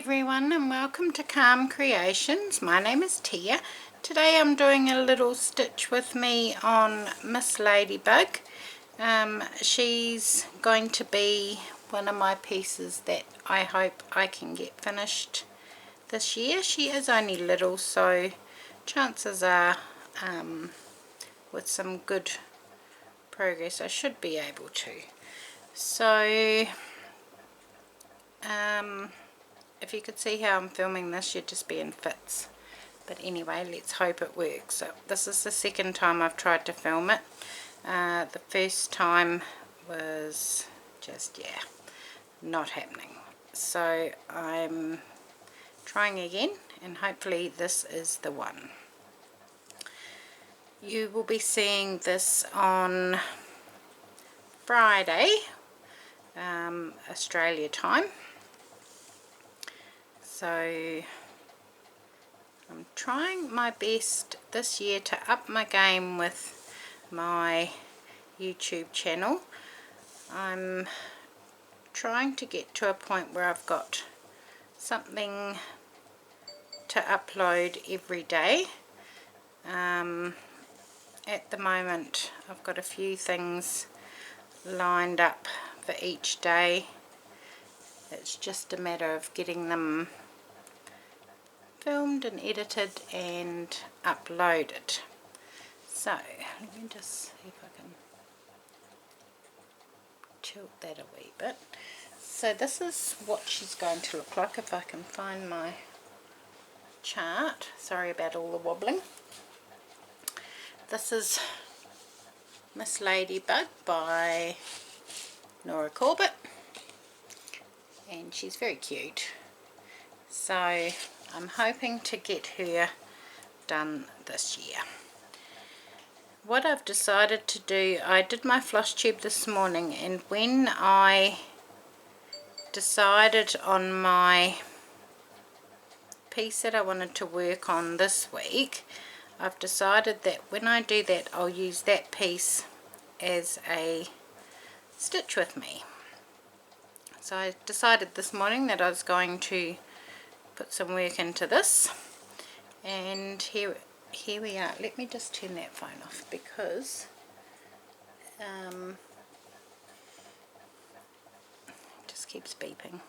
everyone, and welcome to Calm Creations. My name is Tia. Today I'm doing a little stitch with me on Miss Ladybug. She's going to be one of my pieces that I hope I can get finished this year. She is only little, so chances are with some good progress I should be able to. So if you could see how I'm filming this, you'd just be in fits. But anyway, let's hope it works. So this is the second time I've tried to film it. The first time was just, not happening. So I'm trying again, and hopefully this is the one. You will be seeing this on Friday, Australia time. So I'm trying my best this year to up my game with my YouTube channel. I'm trying to get to a point where I've got something to upload every day. At the moment I've got a few things lined up for each day. It's just a matter of getting them filmed and edited and uploaded. So let me just see if I can tilt that a wee bit. So this is what she's going to look like if I can find my chart. Sorry about all the wobbling. This is Miss Ladybug by Nora Corbett, and she's very cute. So I'm hoping to get her done this year. What I've decided to do, I did my floss tube this morning, and when I decided on my piece that I wanted to work on this week, I've decided that when I do that I'll use that piece as a stitch with me. So I decided this morning that I was going to put some work into this, and here we are. Let me just turn that phone off because it just keeps beeping.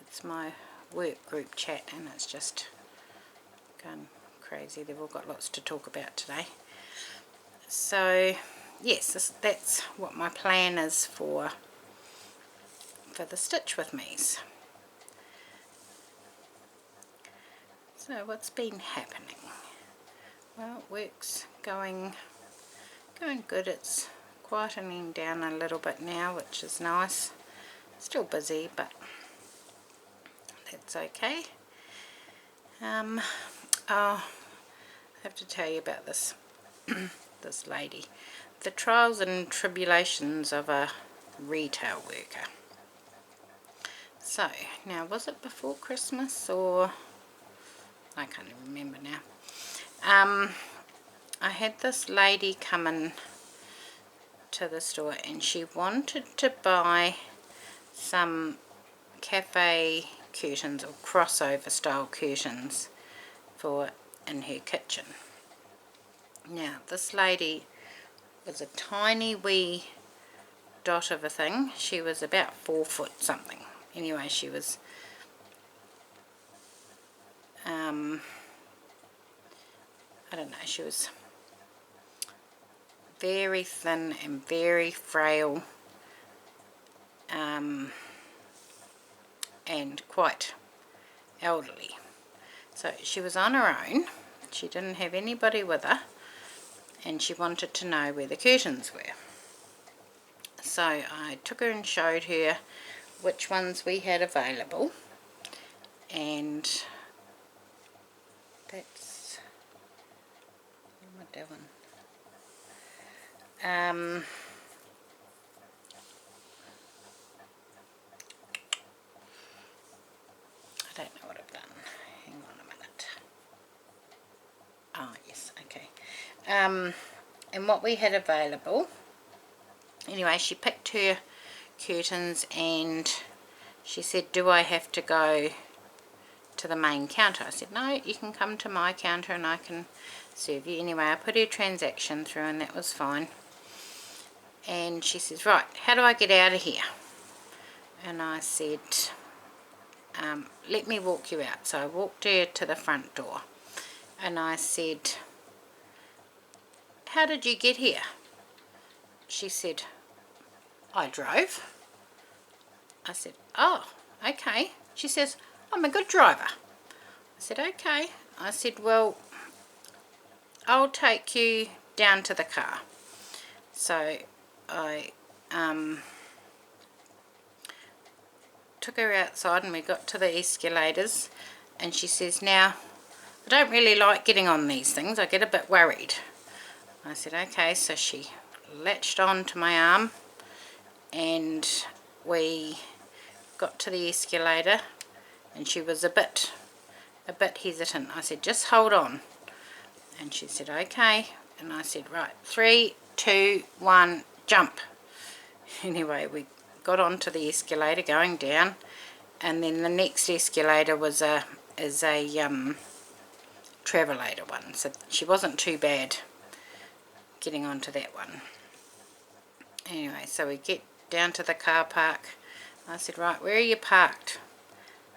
It's my work group chat and it's just going crazy. They've all got lots to talk about today. So yes, that's what my plan is for the stitch with me's. So what's been happening? Well, work's going good. It's quietening down a little bit now, which is nice. Still busy, but that's okay. I have to tell you about this this lady. The trials and tribulations of a retail worker. So now, was it before Christmas or I can't even remember now. I had this lady come in to the store and she wanted to buy some cafe curtains or crossover style curtains for in her kitchen. Now this lady was a tiny wee dot of a thing. She was about 4 foot something. Anyway, she was I don't know, she was very thin and very frail, and quite elderly. So she was on her own, she didn't have anybody with her, and she wanted to know where the curtains were. So I took her and showed her which ones we had available, and that's what am I doing? I don't know what I've done. Hang on a minute. Oh yes, okay. And what we had available, anyway, she picked her curtains and she said, do I have to go to the main counter? I said, no, you can come to my counter and I can serve you. Anyway, I put her transaction through and that was fine. And she says, right, how do I get out of here? And I said, let me walk you out. So I walked her to the front door and I said, how did you get here? She said, I drove. I said, oh, okay. She says, I'm a good driver. I said, okay. I said, well, I'll take you down to the car. So I took her outside and we got to the escalators, and she says, now, I don't really like getting on these things. I get a bit worried. I said, okay. So she latched on to my arm and we got to the escalator and she was a bit hesitant. I said, just hold on. And she said, okay. And I said, right, 3, 2, 1, jump. Anyway, we got onto the escalator going down, and then the next escalator was a travelator one, so she wasn't too bad getting onto that one. Anyway, so we get down to the car park. I said, right, where are you parked?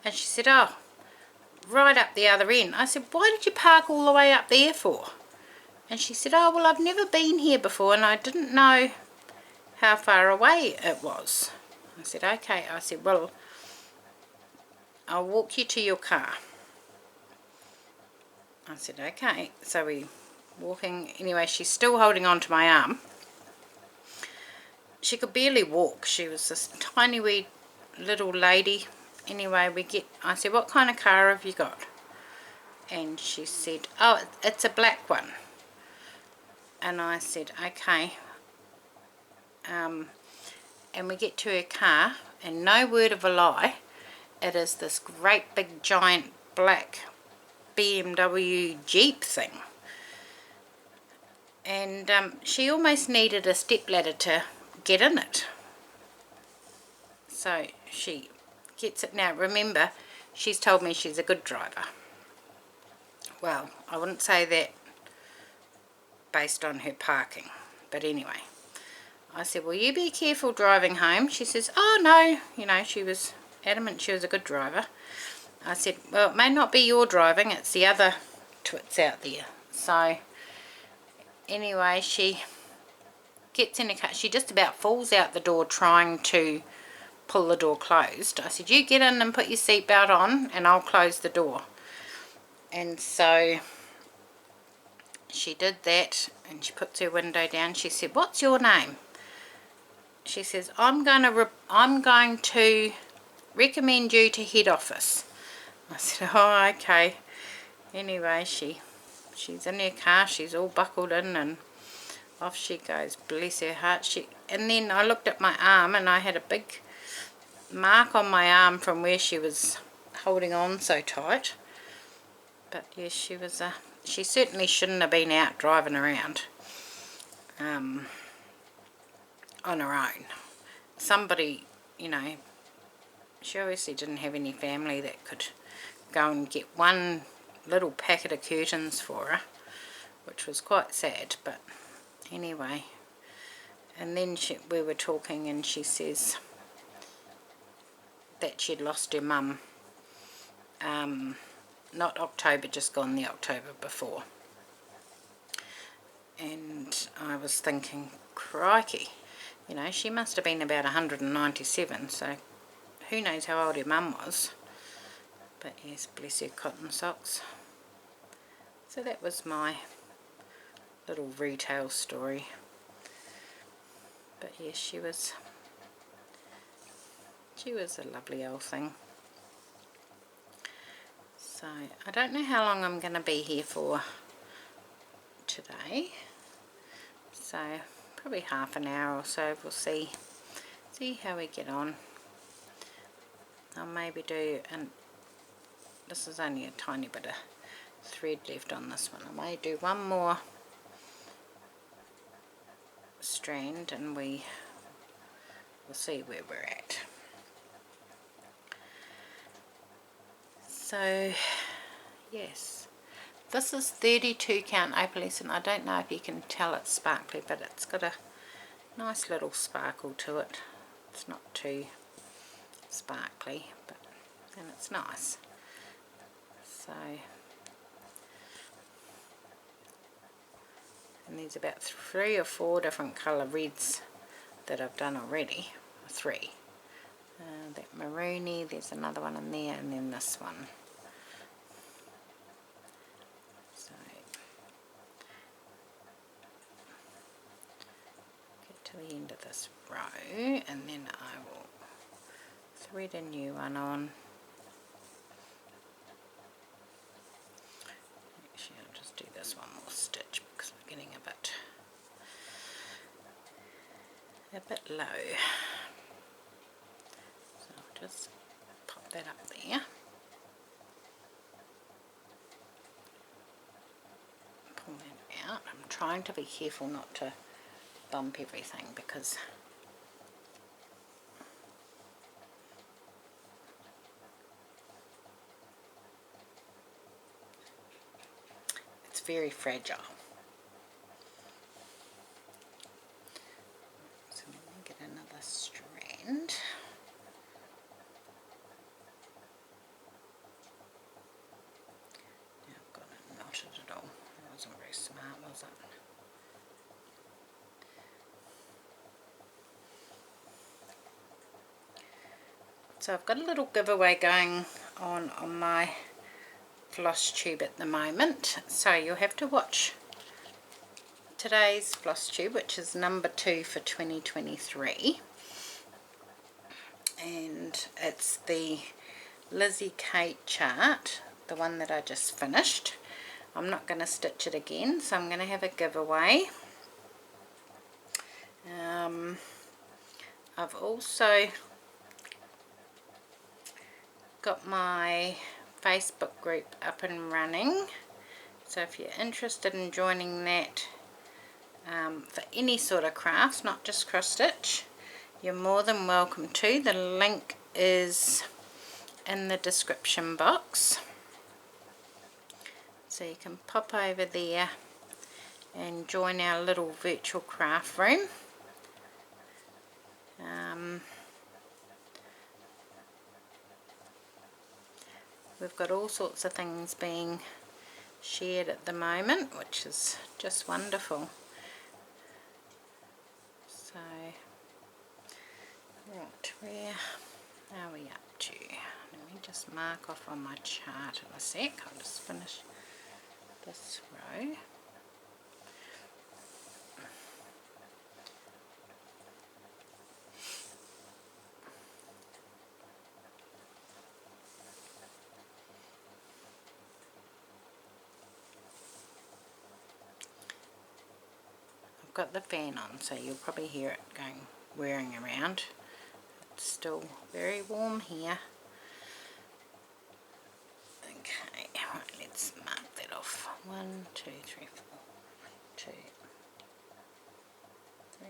And she said, oh, right up the other end. I said, why did you park all the way up there for? And she said, oh, well, I've never been here before and I didn't know how far away it was. I said, okay. I said, well, I'll walk you to your car. I said, okay. So we walking. Anyway, she's still holding on to my arm. She could barely walk. She was this tiny wee little lady. Anyway, I said, what kind of car have you got? And she said, oh, it's a black one. And I said, okay. And we get to her car, and no word of a lie, it is this great big giant black BMW Jeep thing. And she almost needed a stepladder to get in it. So she gets it. Now remember, she's told me she's a good driver. Well, I wouldn't say that based on her parking, but anyway, I said, will you be careful driving home? She says, oh no, you know, she was adamant she was a good driver. I said, well, it may not be your driving, it's the other twits out there. So anyway, she gets in a car. She just about falls out the door trying to pull the door closed. I said, you get in and put your seatbelt on and I'll close the door. And so she did that, and she puts her window down. She said, what's your name? She says, I'm going to recommend you to head office. I said, oh, okay. Anyway, she's in her car, she's all buckled in, and off she goes, bless her heart. And then I looked at my arm, and I had a big mark on my arm from where she was holding on so tight. But yes, she certainly shouldn't have been out driving around on her own. Somebody, you know, she obviously didn't have any family that could go and get one little packet of curtains for her, which was quite sad. But anyway, and then we were talking, and she says that she'd lost her mum, not October just gone, the October before. And I was thinking, crikey, you know, she must have been about 197, so who knows how old her mum was. But yes, bless her cotton socks. So that was my little retail story. But yes, she was a lovely old thing. So I don't know how long I'm going to be here for today. So probably half an hour or so. We'll see how we get on. I'll maybe do, and this is only a tiny bit of thread left on this one. I may do one more strand, and we'll see where we're at. So yes, this is 32 count opalescent. I don't know if you can tell it's sparkly, but it's got a nice little sparkle to it. It's not too sparkly, but then it's nice. So, and there's about 3 or 4 different colour reds that I've done already. 3. That maroony, there's another one in there, and then this one. So get to the end of this row, and then I will thread a new one on. Actually, I'll just do this one more stitch because I'm getting a bit low. So I'll just pop that up there. Pull that out. I'm trying to be careful not to bump everything because it's very fragile. So let me get another strand. Now I've got it knotted it all. That wasn't very smart, was it? So I've got a little giveaway going on my floss tube at the moment, so you'll have to watch today's floss tube, which is number 2 for 2023, and it's the Lizzie Kate chart, the one that I just finished. I'm not going to stitch it again, so I'm going to have a giveaway. I've also got my Facebook group up and running, so if you're interested in joining that for any sort of crafts, not just cross stitch, you're more than welcome to. The link is in the description box, so you can pop over there and join our little virtual craft room. We've got all sorts of things being shared at the moment, which is just wonderful. So, right, where are we up to? Let me just mark off on my chart in a sec. I'll just finish this row. Got the fan on, so you'll probably hear it going whirring around. It's still very warm here. Okay, right, let's mark that off. 1, 2, 3, 4. 2, 3,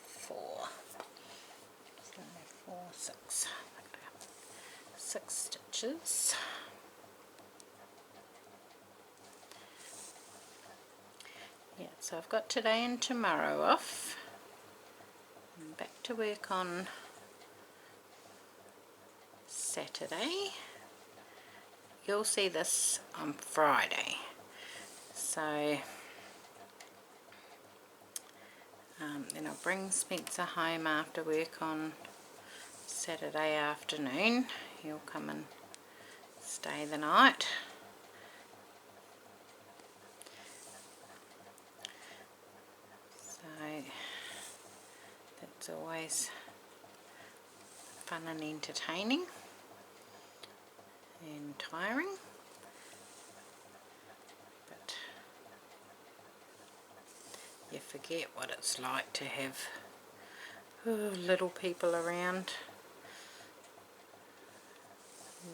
4. So 4, 6. 6 stitches. Yeah, so I've got today and tomorrow off. I'm back to work on Saturday. You'll see this on Friday. So then I'll bring Spencer home after work on Saturday afternoon. He'll come and stay the night. It's always fun and entertaining and tiring, but you forget what it's like to have little people around.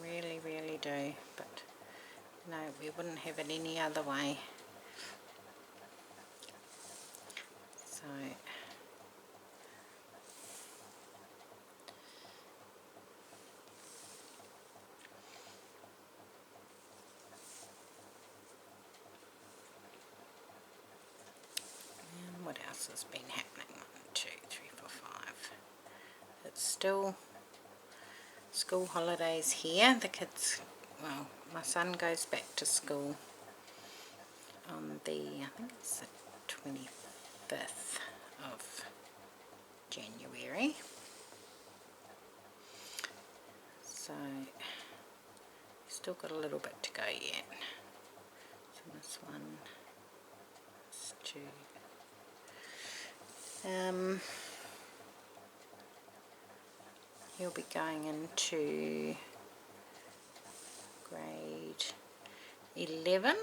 Really, really do, but no, we wouldn't have it any other way. So else has been happening? 1, 2, 3, 4, 5. It's still school holidays here. The kids, well, my son goes back to school on the, I think it's the 25th of January. So, still got a little bit to go yet. So this one, this 2. He'll be going into grade 11.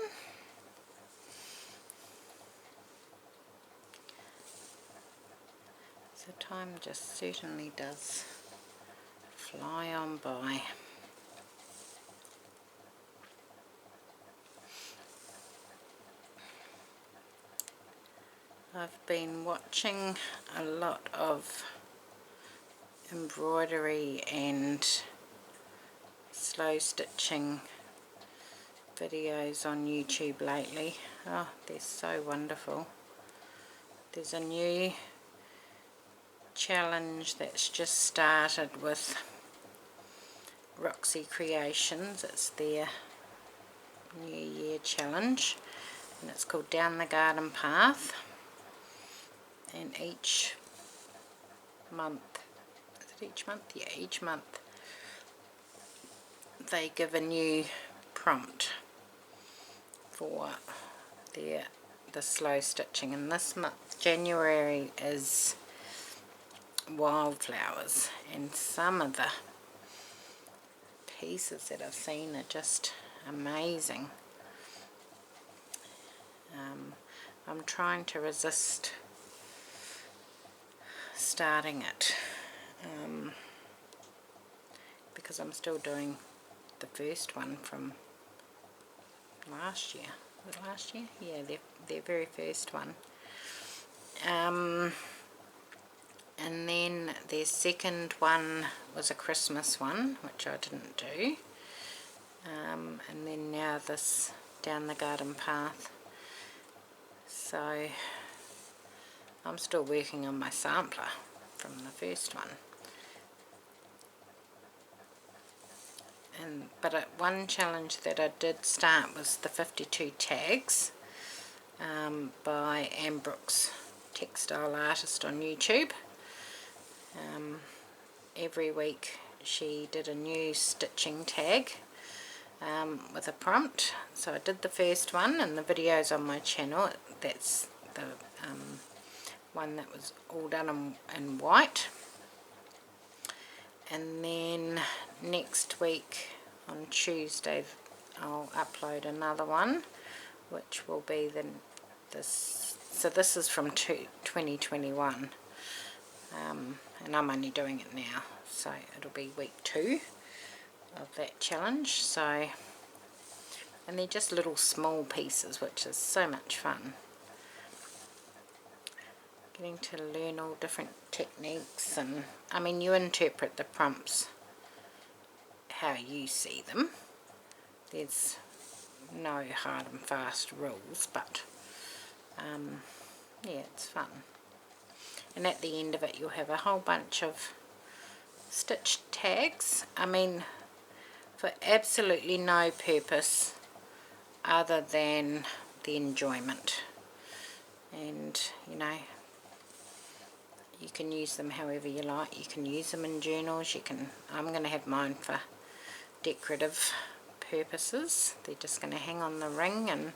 So time just certainly does fly on by. I've been watching a lot of embroidery and slow stitching videos on YouTube lately. Oh, they're so wonderful. There's a new challenge that's just started with Crochet Creations. It's their New Year challenge, and it's called Down the Garden Path. And each month, is it each month? Yeah, each month they give a new prompt for the slow stitching, and this month, January, is wildflowers, and some of the pieces that I've seen are just amazing. I'm trying to resist starting it because I'm still doing the first one from last year. Was it last year? Yeah, their very first one. And then their second one was a Christmas one, which I didn't do. And then now this Down the Garden Path. So I'm still working on my sampler from the first one. But one challenge that I did start was the 52 tags by Anne Brooks, textile artist on YouTube. Every week she did a new stitching tag with a prompt. So I did the first one, and the video's on my channel. That's the one that was all done in white. And then next week on Tuesday I'll upload another one, which will be so this is from 2021, and I'm only doing it now, so it'll be week 2 of that challenge. So, and they're just little small pieces, which is so much fun. Getting to learn all different techniques, and I mean, you interpret the prompts how you see them. There's no hard and fast rules, but yeah, it's fun. And at the end of it you'll have a whole bunch of stitched tags, I mean, for absolutely no purpose other than the enjoyment. And you know, you can use them however you like. You can use them in journals. I'm going to have mine for decorative purposes. They're just going to hang on the ring and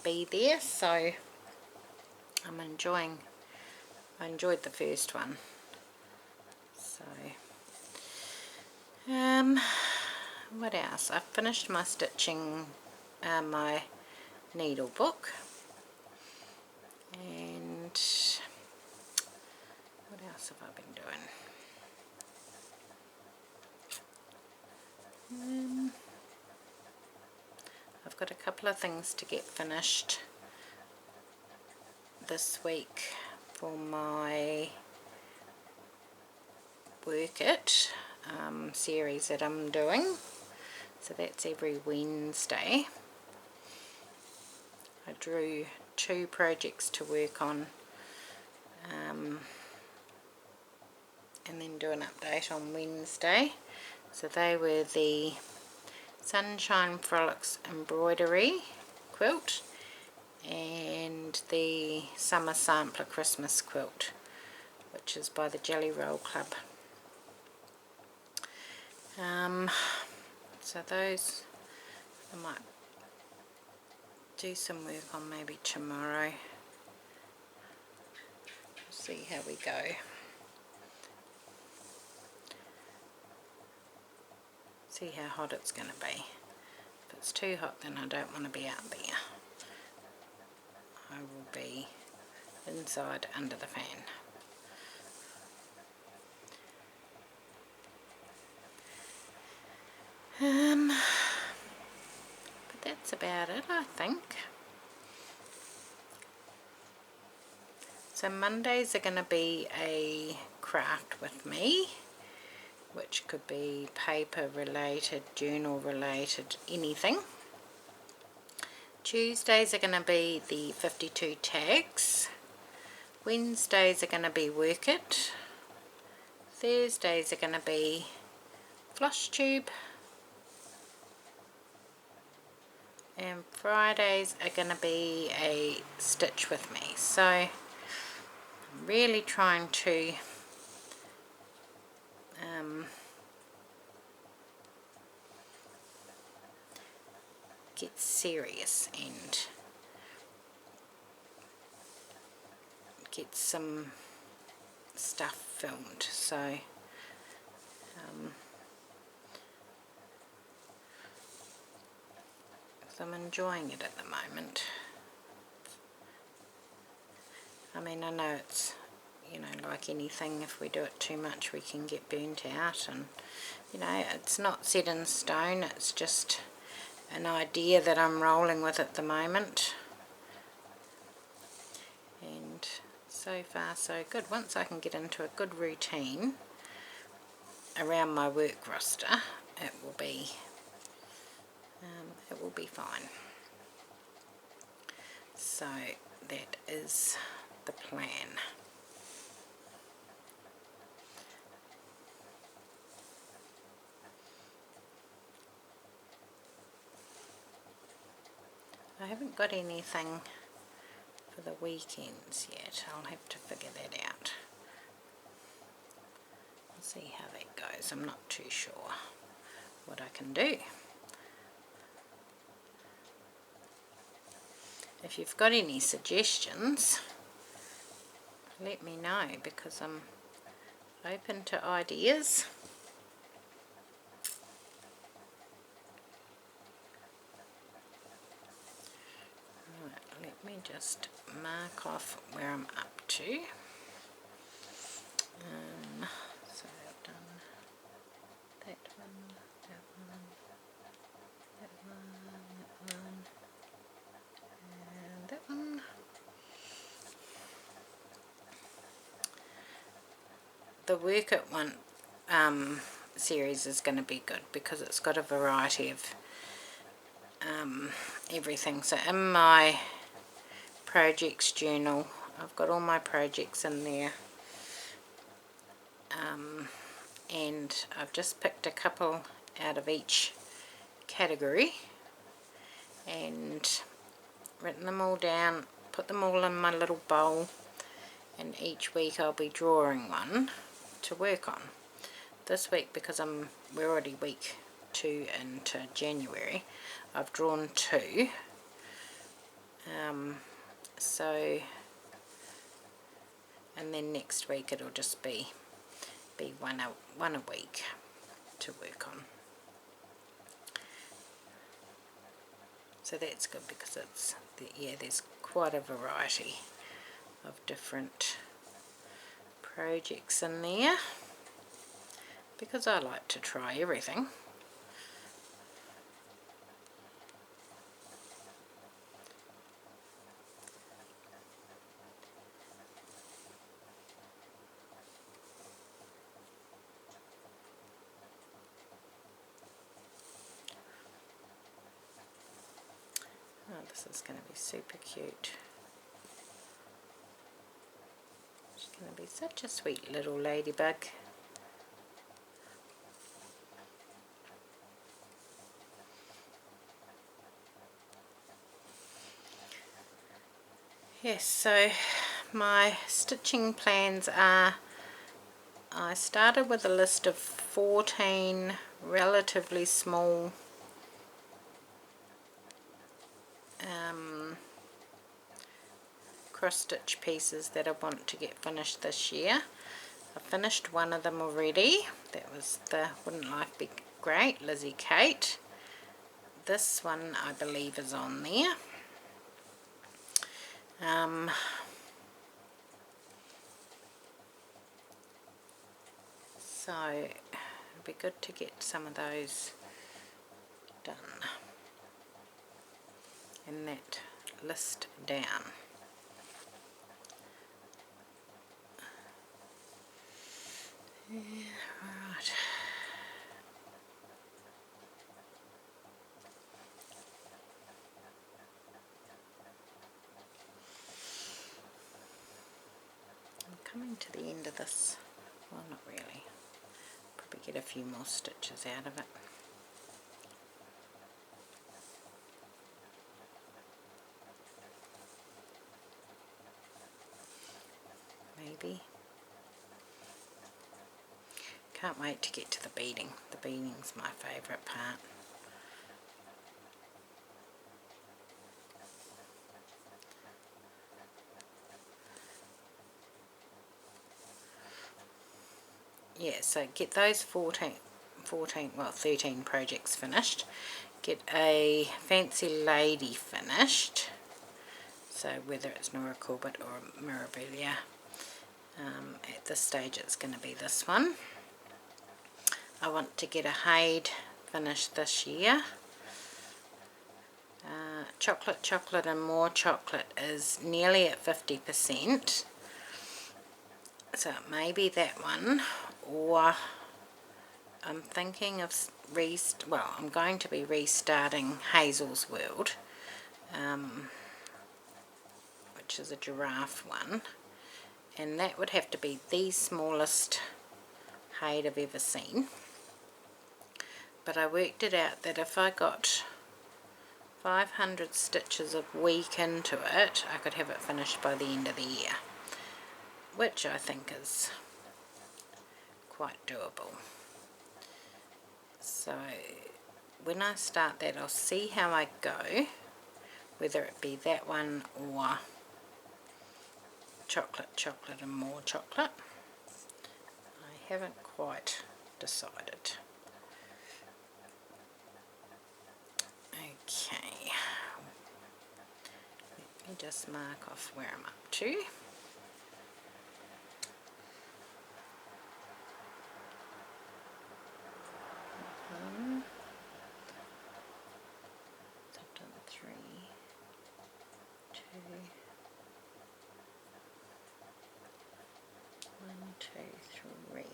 be there. So I enjoyed the first one. So what else? I finished my stitching my needle book. And what else have I been doing? I've got a couple of things to get finished this week for my Work It series that I'm doing. So that's every Wednesday. I drew 2 projects to work on, and then do an update on Wednesday. So they were the Sunshine Frolics embroidery quilt and the Summer Sampler Christmas quilt, which is by the Jelly Roll Club. So those I might do some work on maybe tomorrow. See how we go. See how hot it's going to be. If it's too hot, then I don't want to be out there. I will be inside under the fan. But that's about it, I think. So Mondays are going to be a craft with me, which could be paper related, journal related, anything. Tuesdays are going to be the 52 tags. Wednesdays are going to be Work It. Thursdays are going to be Flosstube. And Fridays are going to be a Stitch with me. So I'm really trying to get serious and get some stuff filmed. So I'm enjoying it at the moment. I mean, I know it's, you know, like anything, if we do it too much we can get burnt out, and you know, it's not set in stone, it's just an idea that I'm rolling with at the moment. And so far so good. Once I can get into a good routine around my work roster, it will be fine. So that is the plan. I haven't got anything for the weekends yet. I'll have to figure that out. We'll see how that goes. I'm not too sure what I can do. If you've got any suggestions, let me know, because I'm open to ideas. Right, let me just mark off where I'm up to. So I've done that one, that one, that one, and that one. The Work It one series is going to be good because it's got a variety of everything. So in my projects journal, I've got all my projects in there, and I've just picked a couple out of each category and written them all down, put them all in my little bowl, and each week I'll be drawing one to work on. This week, because we're already week 2 into January, I've drawn 2. So, and then next week it'll just be one a week to work on. So that's good, because it's there's quite a variety of different projects in there, because I like to try everything. Oh, this is going to be super cute. Gonna be such a sweet little ladybug. Yes, so my stitching plans are, I started with a list of 14 relatively small cross stitch pieces that I want to get finished this year. I finished one of them already. That was the Wouldn't Life Be Great, Lizzie Kate. This one I believe is on there. So it'd be good to get some of those done and that list down. Yeah, right. I'm coming to the end of this. Well, not really. Probably get a few more stitches out of it. Maybe. Can't wait to get to the beading. The beading's my favourite part. Yeah, so get those 13 projects finished. Get a fancy lady finished. So whether it's Nora Corbett or Mirabilia, at this stage it's going to be this one. I want to get a Haid finished this year. Chocolate and More Chocolate is nearly at 50%. So it may be that one, or I'm thinking of I'm going to be restarting Hazel's World, which is a giraffe one, and that would have to be the smallest Haid I've ever seen. But I worked it out that if I got 500 stitches a week into it, I could have it finished by the end of the year, which I think is quite doable. So when I start that, I'll see how I go, whether it be that one or chocolate and more chocolate. I haven't quite decided. Okay, let me just mark off where I'm up to. I've done 3, 2, 1, 2, 3, 1,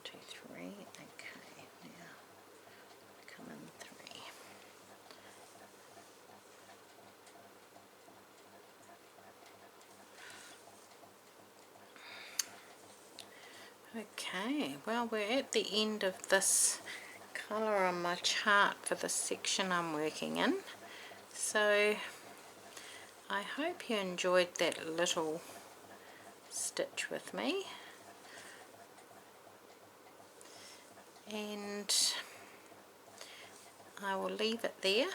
2, 3. Okay, now come in 3. Okay, well, we're at the end of this colour on my chart for the section I'm working in. So I hope you enjoyed that little stitch with me, and I will leave it there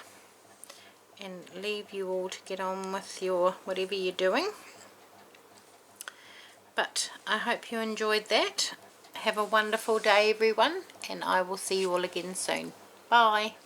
and leave you all to get on with your whatever you're doing. But I hope you enjoyed that. Have a wonderful day everyone, and I will see you all again soon. Bye.